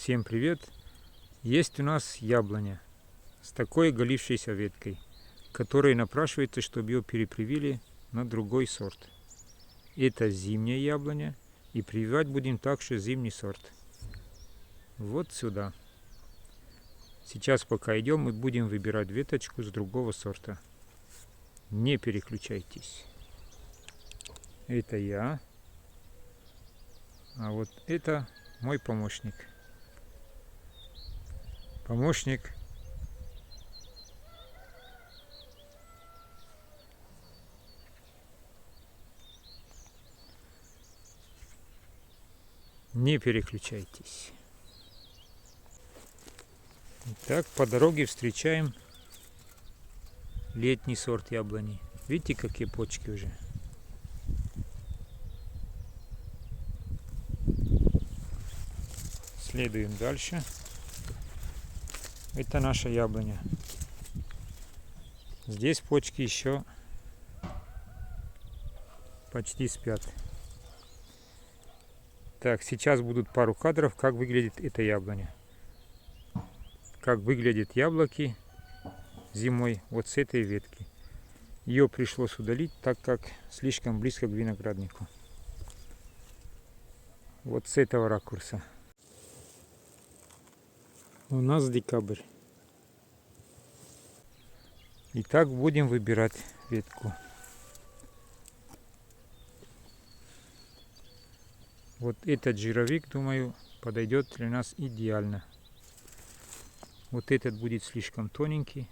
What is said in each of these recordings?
Всем привет! Есть у нас яблоня с такой оголившейся веткой, которая напрашивается, чтобы ее перепривили на другой сорт. Это зимняя яблоня, и прививать будем также зимний сорт. Вот сюда. Сейчас пока идем, мы будем выбирать веточку с другого сорта. Не переключайтесь. Это я. А вот это мой помощник. Помощник. Не переключайтесь. Итак, по дороге встречаем летний сорт яблони. Видите, какие почки уже? Следуем дальше. Это наша яблоня. Здесь почки еще почти спят. Так, сейчас будут пару кадров, как выглядит эта яблоня. Как выглядят яблоки зимой вот с этой ветки. Ее пришлось удалить, так как слишком близко к винограднику. Вот с этого ракурса. У нас декабрь. Итак, будем выбирать ветку. Вот этот жировик, думаю, подойдет для нас идеально. Вот этот будет слишком тоненький.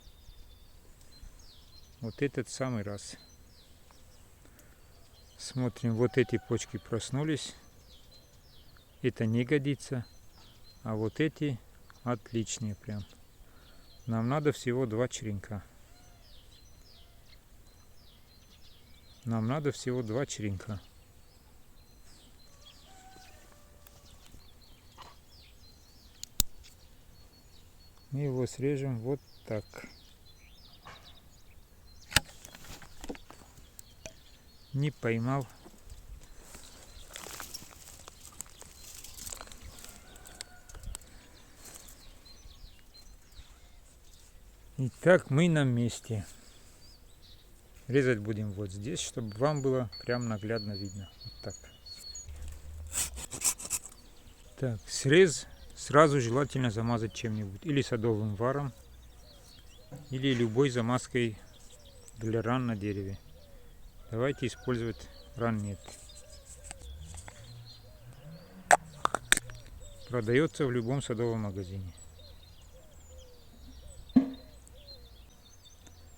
Вот этот в самый раз. Смотрим, вот эти почки проснулись. Это не годится. А вот эти отличные прям. Нам надо всего 2 черенка. Нам надо всего 2 черенка. Мы его срежем вот так. Не поймал. Итак, мы на месте. Резать будем вот здесь, чтобы вам было прям наглядно видно. Вот так. Так, срез сразу желательно замазать чем-нибудь. Или садовым варом, или любой замазкой для ран на дереве. Давайте использовать раннет. Продается в любом садовом магазине.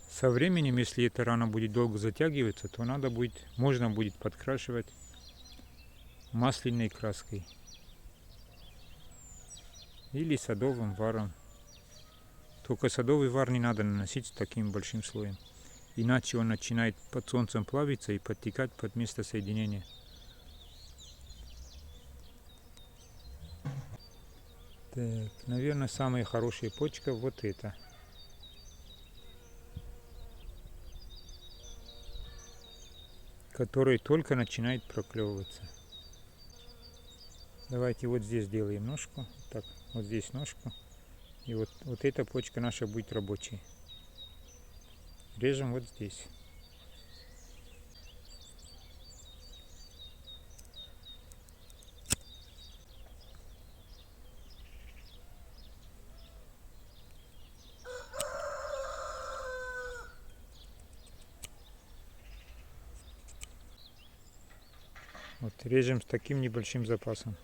Со временем, если эта рана будет долго затягиваться, то можно будет подкрашивать масляной краской или садовым варом. Только садовый вар не надо наносить таким большим слоем, иначе он начинает под солнцем плавиться и подтекать под место соединения. Так, наверное, самая хорошая почка вот эта. Который только начинает проклевываться. Давайте вот здесь сделаем ножку. Так, вот здесь ножку. И вот эта почка наша будет рабочей. Режем вот здесь. Вот режем с таким небольшим запасом.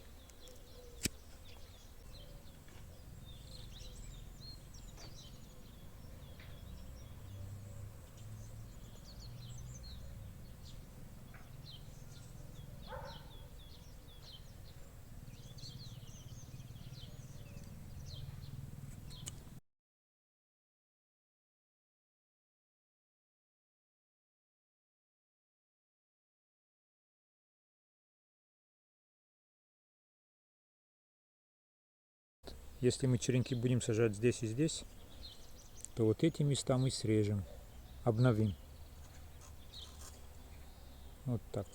Если мы черенки будем сажать здесь и здесь, то вот эти места мы срежем, обновим. Вот так.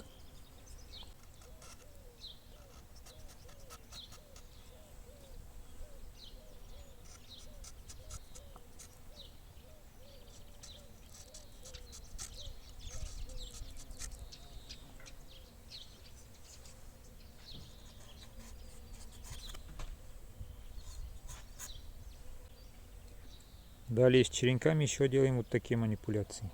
Далее с черенками еще делаем вот такие манипуляции.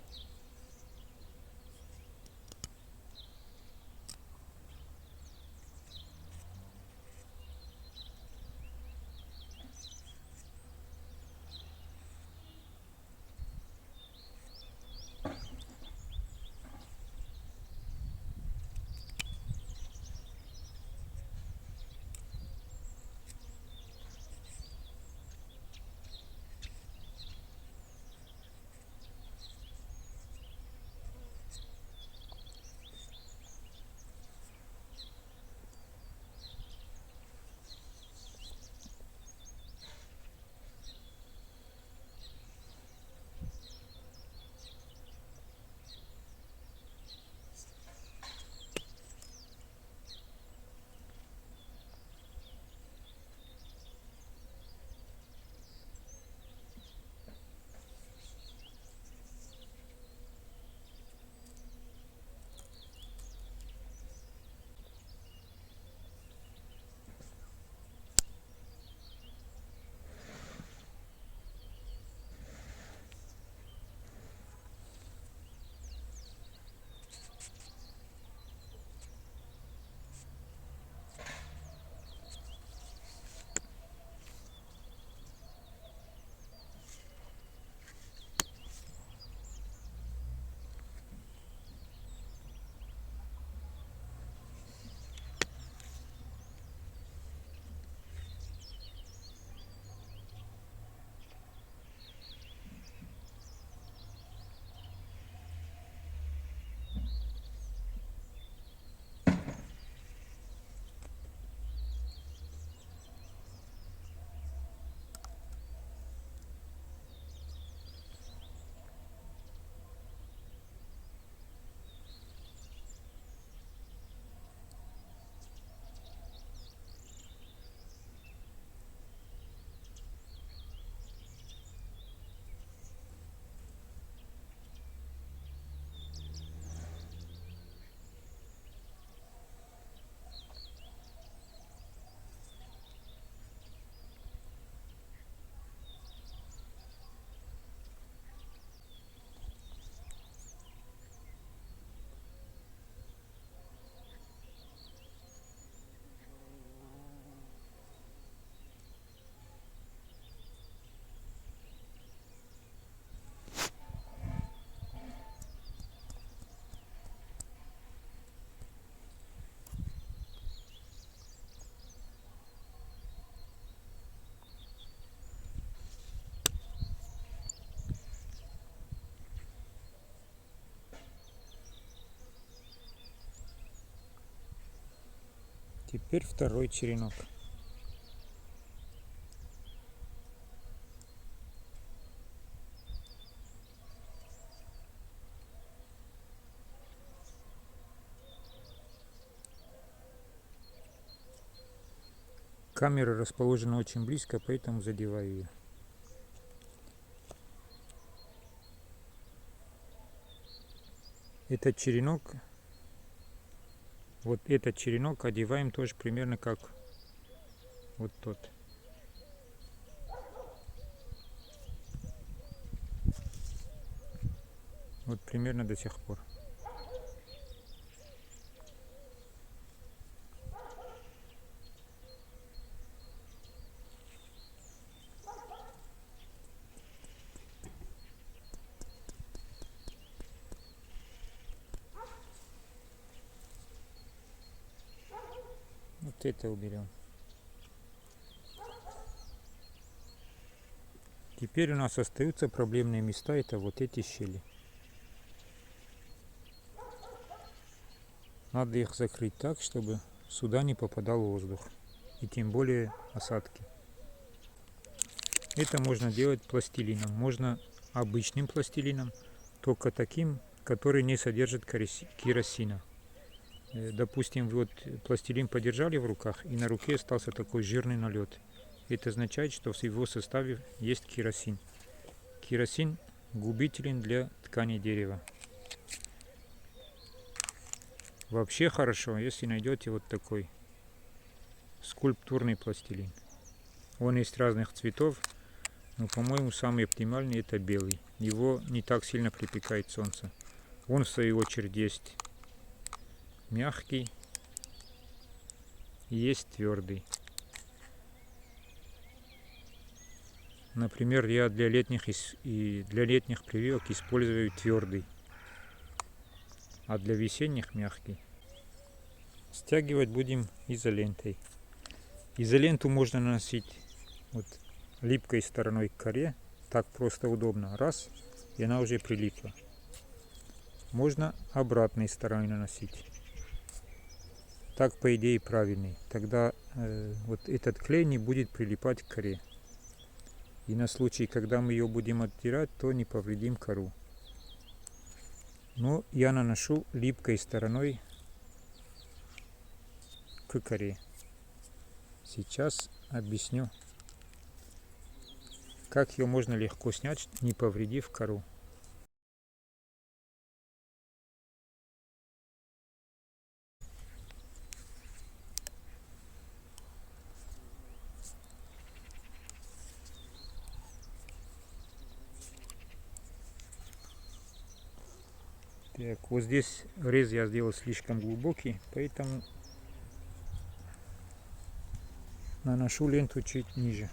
Теперь второй черенок. Камера расположена очень близко, поэтому задеваю ее. Этот черенок, вот этот черенок одеваем тоже примерно как вот тот. Вот примерно до сих пор. Вот это уберем. Теперь у нас остаются проблемные места, это вот эти щели. Надо их закрыть так, чтобы сюда не попадал воздух, и тем более осадки. Это можно делать пластилином, можно обычным пластилином, только таким, который не содержит керосина. Допустим, вот пластилин подержали в руках, и на руке остался такой жирный налет. Это означает, что в его составе есть керосин. Керосин губителен для ткани дерева. Вообще хорошо, если найдете вот такой скульптурный пластилин. Он есть разных цветов, Но, по-моему, самый оптимальный это белый. Его не так сильно припекает солнце. Он, в свою очередь, есть мягкий и есть твердый. Например, я для летних прививок использую твердый, а для весенних мягкий. Стягивать будем изолентой. Изоленту можно наносить вот липкой стороной к коре. Так просто удобно. Раз, и она уже прилипла. Можно обратной стороной наносить. Так, по идее, правильный. Тогда вот этот клей не будет прилипать к коре. И на случай, когда мы ее будем оттирать, то не повредим кору. Но я наношу липкой стороной к коре. Сейчас объясню, как ее можно легко снять, не повредив кору. Так, вот здесь рез я сделал слишком глубокий, поэтому наношу ленту чуть ниже.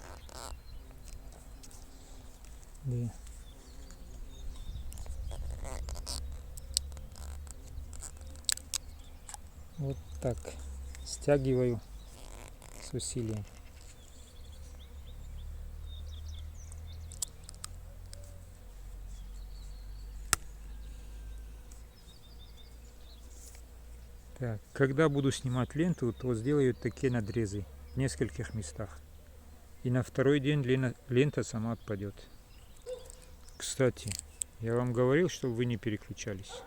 Да. Вот так стягиваю с усилием. Так, когда буду снимать ленту, то сделаю такие надрезы в нескольких местах. И на второй день лента сама отпадет. Кстати, я вам говорил, чтобы вы не переключались.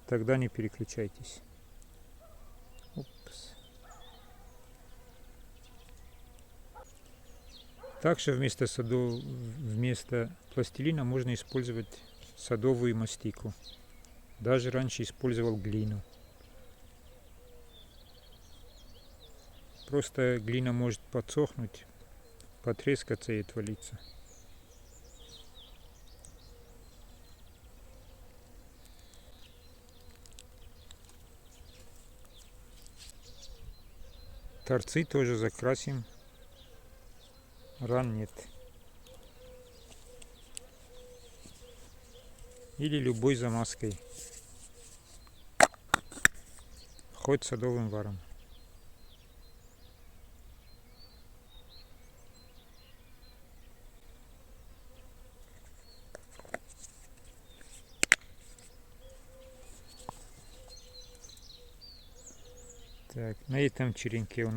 Тогда не переключайтесь. Упс. Также вместо пластилина можно использовать садовую мастику. Даже раньше использовал глину. Просто глина может подсохнуть, потрескаться и отвалиться. Торцы тоже закрасим. Ран нет. Или любой замазкой. Хоть садовым варом. Так, на этом черенке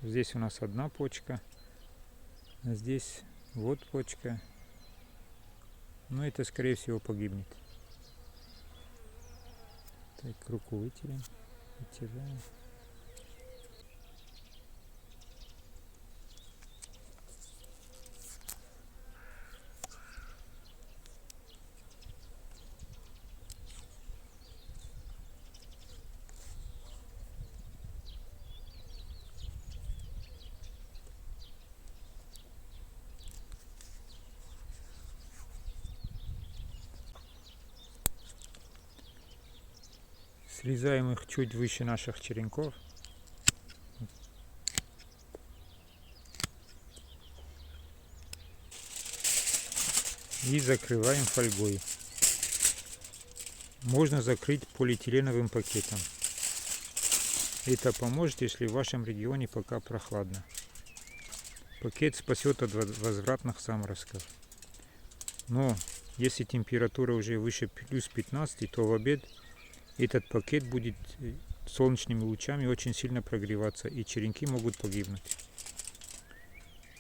здесь у нас одна почка, а здесь вот почка. Но это, скорее всего, погибнет. Так, руку вытираем. Срезаем их чуть выше наших черенков. И закрываем фольгой. Можно закрыть полиэтиленовым пакетом. Это поможет, если в вашем регионе пока прохладно. Пакет спасет от возвратных заморозков. Но если температура уже выше плюс 15, то в обед этот пакет будет солнечными лучами очень сильно прогреваться, и черенки могут погибнуть.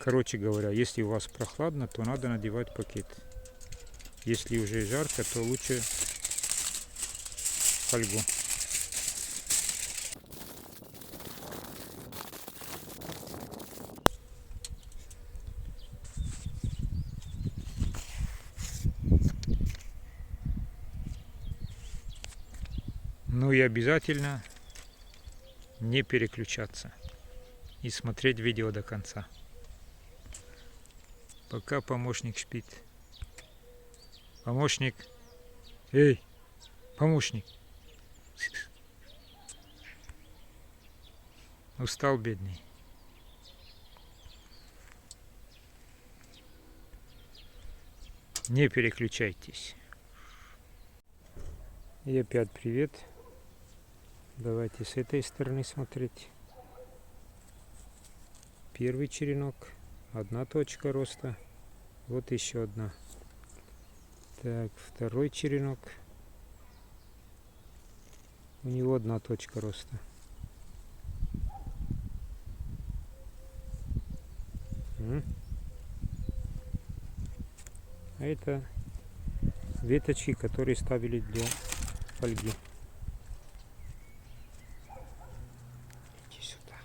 Короче говоря, если у вас прохладно, то надо надевать пакет. Если уже жарко, то лучше фольгу. Ну и обязательно не переключаться. и смотреть видео до конца. Пока помощник спит. Помощник. Эй, помощник. Устал, бедный. Не переключайтесь. И опять привет. Давайте с этой стороны смотреть. Первый черенок. Одна точка роста. Вот еще одна. Так, второй черенок. У него одна точка роста. А это веточки, которые ставили для фольги. Иди сюда.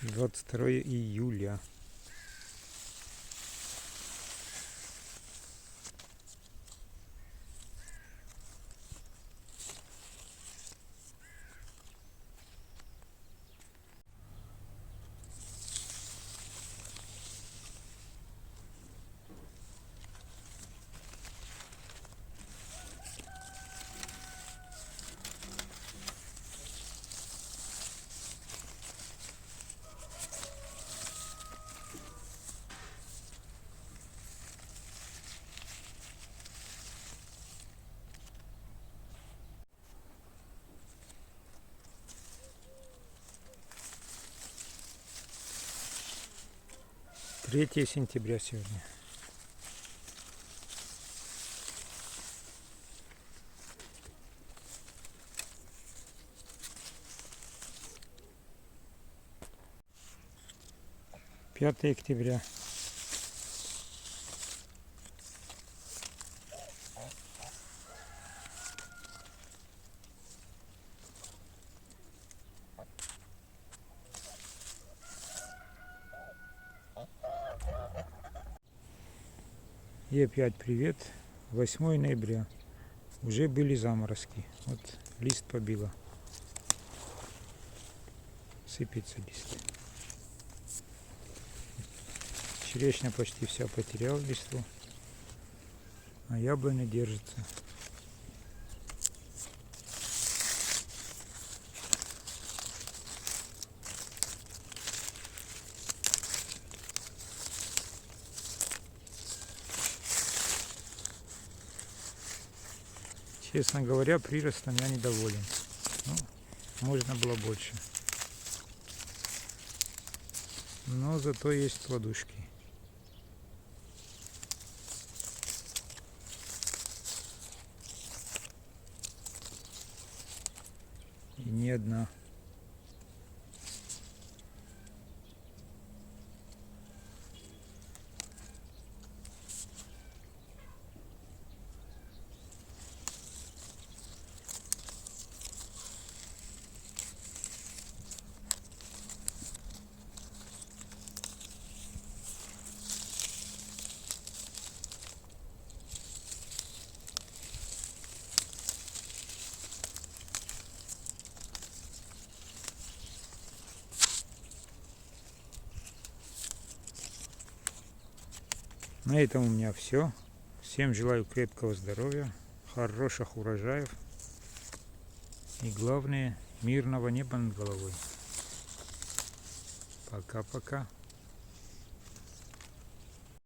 Двадцать 2 июля. Третье сентября сегодня. Пятое октября. И опять привет. 8 ноября. Уже были заморозки. Вот лист побило. Сыпется лист. Черешня почти вся потеряла листву. А яблоня держится. Честно говоря, приростом я недоволен. Ну, можно было больше. Но зато есть плодушки. И не одна. На этом у меня все. Всем желаю крепкого здоровья, хороших урожаев и главное мирного неба над головой. Пока-пока.